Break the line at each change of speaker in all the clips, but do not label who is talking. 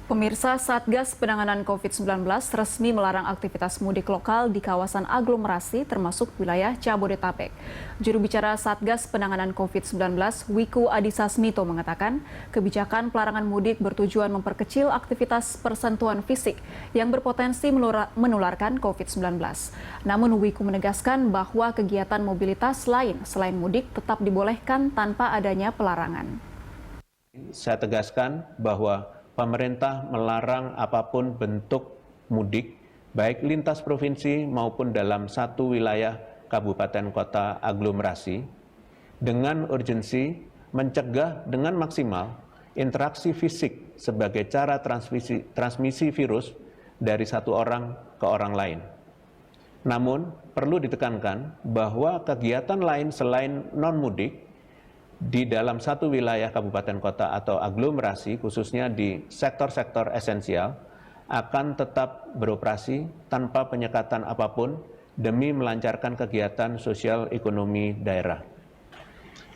Pemirsa, Satgas Penanganan COVID-19 resmi melarang aktivitas mudik lokal di kawasan aglomerasi termasuk wilayah Jabodetabek. Juru bicara Satgas Penanganan COVID-19, Wiku Adhisa Smito mengatakan, kebijakan pelarangan mudik bertujuan memperkecil aktivitas persentuhan fisik yang berpotensi menularkan COVID-19. Namun Wiku menegaskan bahwa kegiatan mobilitas lain selain mudik tetap dibolehkan tanpa adanya pelarangan.
Saya tegaskan bahwa pemerintah melarang apapun bentuk mudik, baik lintas provinsi maupun dalam satu wilayah kabupaten kota aglomerasi, dengan urgensi mencegah dengan maksimal interaksi fisik sebagai cara transmisi virus dari satu orang ke orang lain. Namun, perlu ditekankan bahwa kegiatan lain selain non-mudik di dalam satu wilayah kabupaten kota atau aglomerasi, khususnya di sektor-sektor esensial, akan tetap beroperasi tanpa penyekatan apapun demi melancarkan kegiatan sosial ekonomi daerah.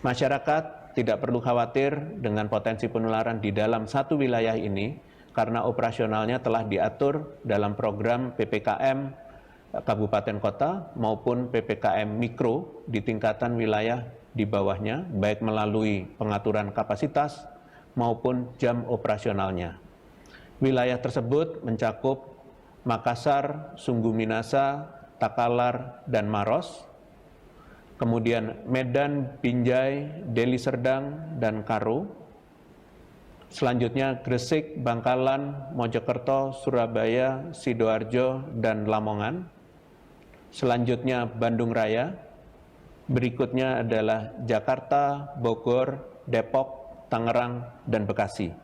Masyarakat tidak perlu khawatir dengan potensi penularan di dalam satu wilayah ini karena operasionalnya telah diatur dalam program PPKM kabupaten kota maupun PPKM mikro di tingkatan wilayah di bawahnya, baik melalui pengaturan kapasitas maupun jam operasionalnya. Wilayah tersebut mencakup Makassar, Sungguh Minasa, Takalar, dan Maros, kemudian Medan, Binjai, Deli Serdang, dan Karo, selanjutnya Gresik, Bangkalan, Mojokerto, Surabaya, Sidoarjo, dan Lamongan, selanjutnya Bandung Raya, berikutnya adalah Jakarta, Bogor, Depok, Tangerang, dan Bekasi.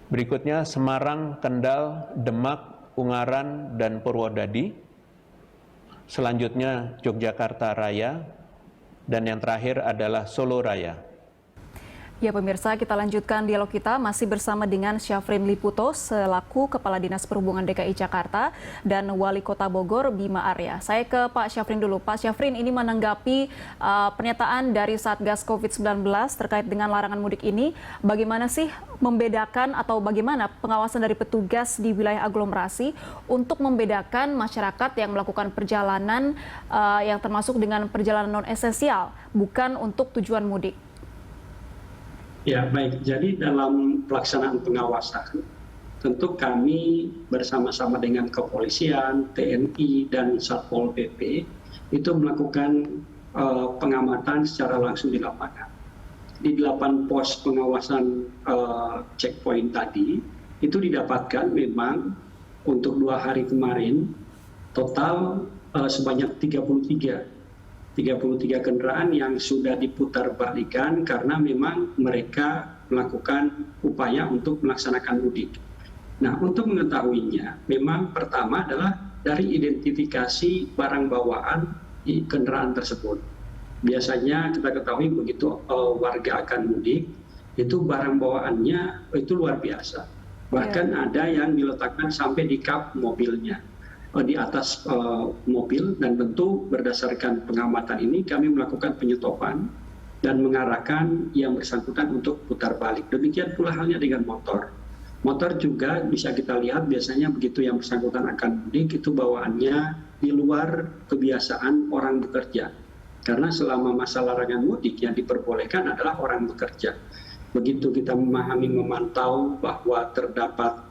Berikutnya Semarang, Kendal, Demak, Ungaran, dan Purwodadi. Selanjutnya Yogyakarta Raya, dan yang terakhir adalah Solo Raya.
Ya pemirsa, kita lanjutkan dialog kita masih bersama dengan Syafrin Liputo selaku Kepala Dinas Perhubungan DKI Jakarta dan Wali Kota Bogor Bima Arya. Saya ke Pak Syafrin dulu. Pak Syafrin, ini menanggapi pernyataan dari Satgas COVID-19 terkait dengan larangan mudik ini. Bagaimana sih membedakan atau bagaimana pengawasan dari petugas di wilayah aglomerasi untuk membedakan masyarakat yang melakukan perjalanan yang termasuk dengan perjalanan non-esensial, bukan untuk tujuan mudik?
Ya, baik. Jadi dalam pelaksanaan pengawasan, tentu kami bersama-sama dengan kepolisian, TNI, dan Satpol PP itu melakukan pengamatan secara langsung di lapangan. Di 8 pos pengawasan checkpoint tadi, itu didapatkan memang untuk 2 hari kemarin, total sebanyak 33 kendaraan yang sudah diputar balikan karena memang mereka melakukan upaya untuk melaksanakan mudik. Nah, untuk mengetahuinya, memang pertama adalah dari identifikasi barang bawaan di kendaraan tersebut. Biasanya kita ketahui begitu warga akan mudik, itu barang bawaannya itu luar biasa. Bahkan ada yang diletakkan sampai di kap mobilnya, di atas mobil, dan tentu berdasarkan pengamatan ini kami melakukan penyetopan dan mengarahkan yang bersangkutan untuk putar balik. Demikian pula halnya dengan motor. Motor juga bisa kita lihat biasanya begitu yang bersangkutan akan mudik itu bawaannya di luar kebiasaan orang bekerja. Karena selama masa larangan mudik yang diperbolehkan adalah orang bekerja. Begitu kita memahami, memantau bahwa terdapat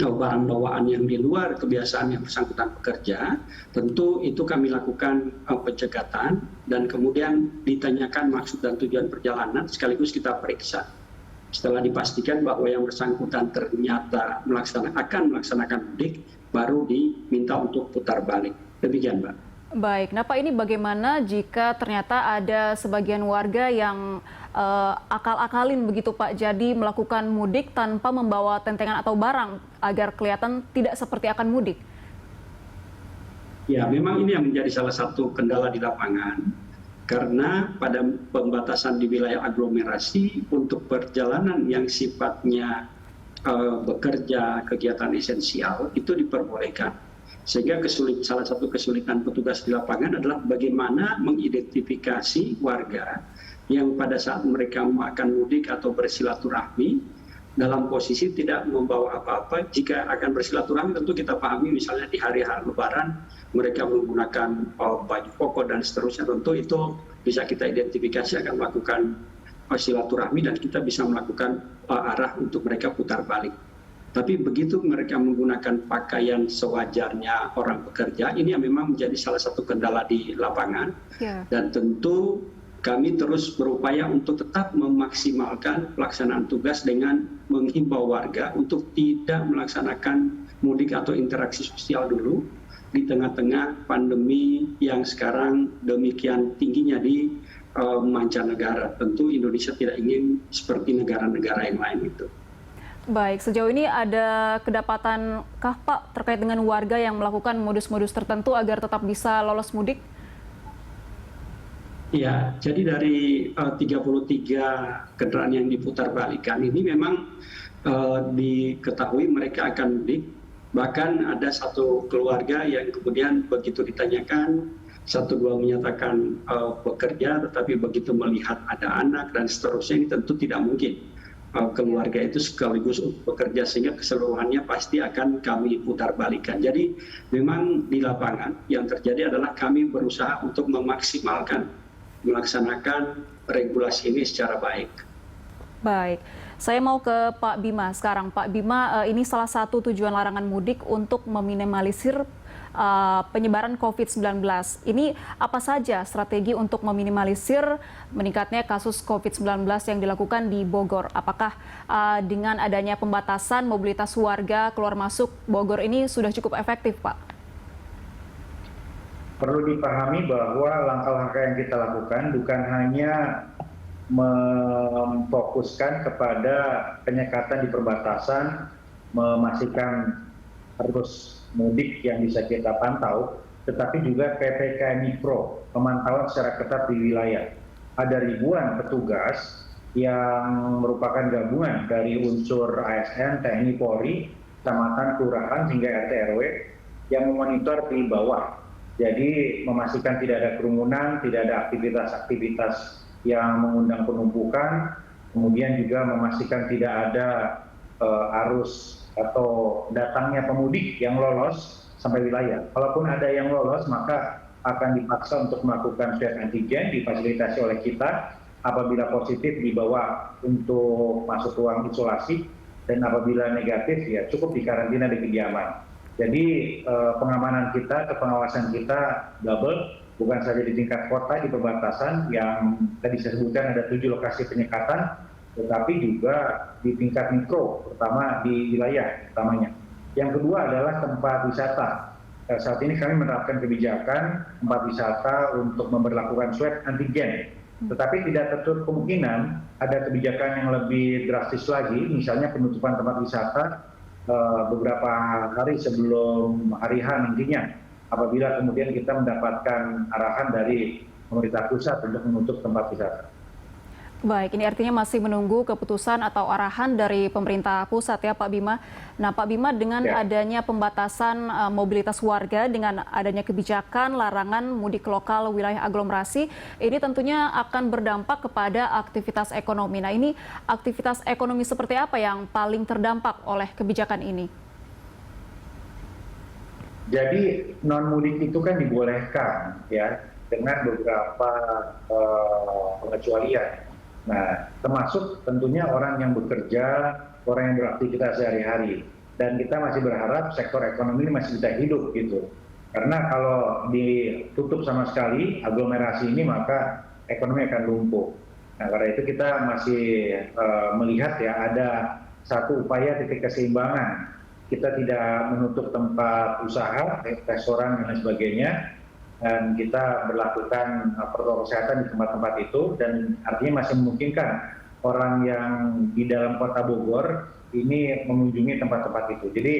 barang bawaan yang di luar kebiasaan yang bersangkutan bekerja, tentu itu kami lakukan pencegatan dan kemudian ditanyakan maksud dan tujuan perjalanan sekaligus kita periksa. Setelah dipastikan bahwa yang bersangkutan ternyata akan melaksanakan mudik, baru diminta untuk putar balik. Demikian, Mbak.
Baik, nah Pak, ini bagaimana jika ternyata ada sebagian warga yang akal-akalin begitu Pak, jadi melakukan mudik tanpa membawa tentengan atau barang agar kelihatan tidak seperti akan mudik?
Ya, memang ini yang menjadi salah satu kendala di lapangan, karena pada pembatasan di wilayah aglomerasi untuk perjalanan yang sifatnya bekerja, kegiatan esensial itu diperbolehkan. Sehingga salah satu kesulitan petugas di lapangan adalah bagaimana mengidentifikasi warga yang pada saat mereka akan mudik atau bersilaturahmi dalam posisi tidak membawa apa-apa. Jika akan bersilaturahmi tentu kita pahami misalnya di hari-hari Lebaran mereka menggunakan baju koko dan seterusnya, tentu itu bisa kita identifikasi akan melakukan silaturahmi dan kita bisa melakukan arah untuk mereka putar balik. Tapi begitu mereka menggunakan pakaian sewajarnya orang bekerja, ini yang memang menjadi salah satu kendala di lapangan. Dan tentu kami terus berupaya untuk tetap memaksimalkan pelaksanaan tugas dengan menghimbau warga untuk tidak melaksanakan mudik atau interaksi sosial dulu di tengah-tengah pandemi yang sekarang demikian tingginya di mancanegara. Tentu Indonesia tidak ingin seperti negara-negara yang lain itu.
Baik, sejauh ini ada kedapatankah Pak terkait dengan warga yang melakukan modus-modus tertentu agar tetap bisa lolos mudik?
Ya, jadi dari 33 kendaraan yang diputarbalikkan ini memang diketahui mereka akan mudik. Bahkan ada satu keluarga yang kemudian begitu ditanyakan, satu dua menyatakan bekerja, tetapi begitu melihat ada anak dan seterusnya, ini tentu tidak mungkin keluarga itu sekaligus bekerja, sehingga keseluruhannya pasti akan kami putarbalikkan. Jadi memang di lapangan yang terjadi adalah kami berusaha untuk memaksimalkan melaksanakan regulasi ini secara baik.
Baik, saya mau ke Pak Bima sekarang. Pak Bima, ini salah satu tujuan larangan mudik untuk meminimalisir penyebaran COVID-19. Ini apa saja strategi untuk meminimalisir meningkatnya kasus COVID-19 yang dilakukan di Bogor? Apakah dengan adanya pembatasan mobilitas warga keluar masuk Bogor ini sudah cukup efektif, Pak?
Perlu dipahami bahwa langkah-langkah yang kita lakukan bukan hanya memfokuskan kepada penyekatan di perbatasan, memastikan arus mudik yang bisa kita pantau, tetapi juga PPKM Mikro, pemantauan secara ketat di wilayah. Ada ribuan petugas yang merupakan gabungan dari unsur ASN, TNI, Polri, kecamatan, kelurahan, hingga RT RW yang memonitor di bawah. Jadi memastikan tidak ada kerumunan, tidak ada aktivitas-aktivitas yang mengundang penumpukan, kemudian juga memastikan tidak ada arus atau datangnya pemudik yang lolos sampai wilayah. Kalaupun ada yang lolos, maka akan dipaksa untuk melakukan swab antigen, difasilitasi oleh kita. Apabila positif dibawa untuk masuk ruang isolasi, dan apabila negatif ya cukup dikarantina di kediaman. Jadi pengamanan kita, pengawasan kita double, bukan saja di tingkat kota di perbatasan yang tadi saya sebutkan ada 7 lokasi penyekatan, tetapi juga di tingkat mikro, terutama di wilayah utamanya. Yang kedua adalah tempat wisata. Saat ini kami menerapkan kebijakan tempat wisata untuk memberlakukan swab antigen. Tetapi tidak tertutup kemungkinan ada kebijakan yang lebih drastis lagi, misalnya penutupan tempat wisata beberapa hari sebelum hari H nantinya, apabila kemudian kita mendapatkan arahan dari pemerintah pusat untuk menutup tempat wisata.
Baik, ini artinya masih menunggu keputusan atau arahan dari pemerintah pusat ya Pak Bima. Nah Pak Bima, dengan adanya pembatasan mobilitas warga, dengan adanya kebijakan larangan mudik lokal wilayah aglomerasi, ini tentunya akan berdampak kepada aktivitas ekonomi. Nah ini aktivitas ekonomi seperti apa yang paling terdampak oleh kebijakan ini?
Jadi non mudik itu kan dibolehkan ya dengan beberapa pengecualian. Nah, termasuk tentunya orang yang bekerja, orang yang beraktivitas sehari-hari. Dan kita masih berharap sektor ekonomi ini masih bisa hidup gitu. Karena kalau ditutup sama sekali aglomerasi ini, maka ekonomi akan lumpuh. Nah, karena itu kita masih melihat ya ada satu upaya titik keseimbangan. Kita tidak menutup tempat usaha, restoran dan lain sebagainya. Dan kita berlakukan protokol kesehatan di tempat-tempat itu, dan artinya masih memungkinkan orang yang di dalam kota Bogor ini mengunjungi tempat-tempat itu. Jadi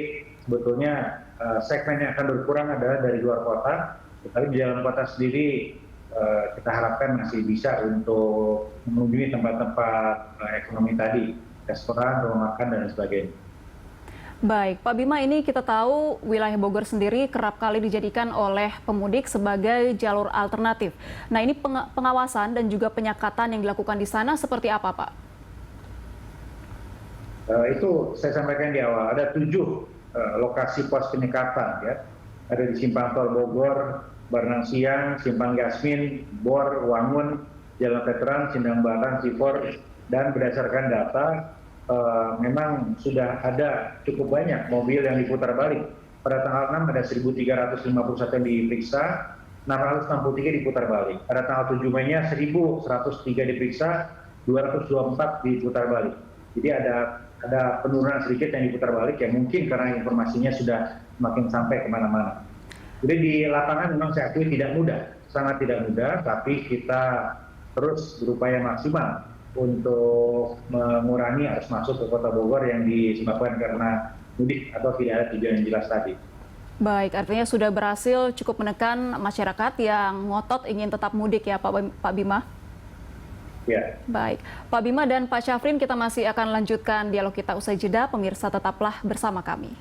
sebetulnya segmen yang akan berkurang adalah dari luar kota, tetapi di dalam kota sendiri kita harapkan masih bisa untuk mengunjungi tempat-tempat ekonomi tadi, restoran, rumah makan, dan sebagainya.
Baik, Pak Bima, ini kita tahu wilayah Bogor sendiri kerap kali dijadikan oleh pemudik sebagai jalur alternatif. Nah, ini pengawasan dan juga penyekatan yang dilakukan di sana seperti apa, Pak?
Itu saya sampaikan di awal, ada 7 lokasi pos penyekatan ya. Ada di Simpang Tol Bogor, Baranang Siang, Simpang Yasmin, Bor, Wangun, Jalan Veteran, Sindang Barang, Cipor, dan berdasarkan data memang sudah ada cukup banyak mobil yang diputar balik. Pada tanggal 6 ada 1.351 yang diperiksa, 663 diputar balik. Pada tanggal 7 Mei-nya 1.103 diperiksa, 224 diputar balik. Jadi ada penurunan sedikit yang diputar balik ya, mungkin karena informasinya sudah semakin sampai kemana-mana. Jadi di lapangan memang saya akui tidak mudah, sangat tidak mudah, tapi kita terus berupaya maksimal untuk mengurangi arus masuk ke Kota Bogor yang disebabkan karena mudik atau tidak ada tujuan yang jelas tadi.
Baik, artinya sudah berhasil cukup menekan masyarakat yang ngotot ingin tetap mudik ya Pak Bima?
Ya.
Baik, Pak Bima dan Pak Syafrin, kita masih akan lanjutkan dialog kita usai jeda. Pemirsa tetaplah bersama kami.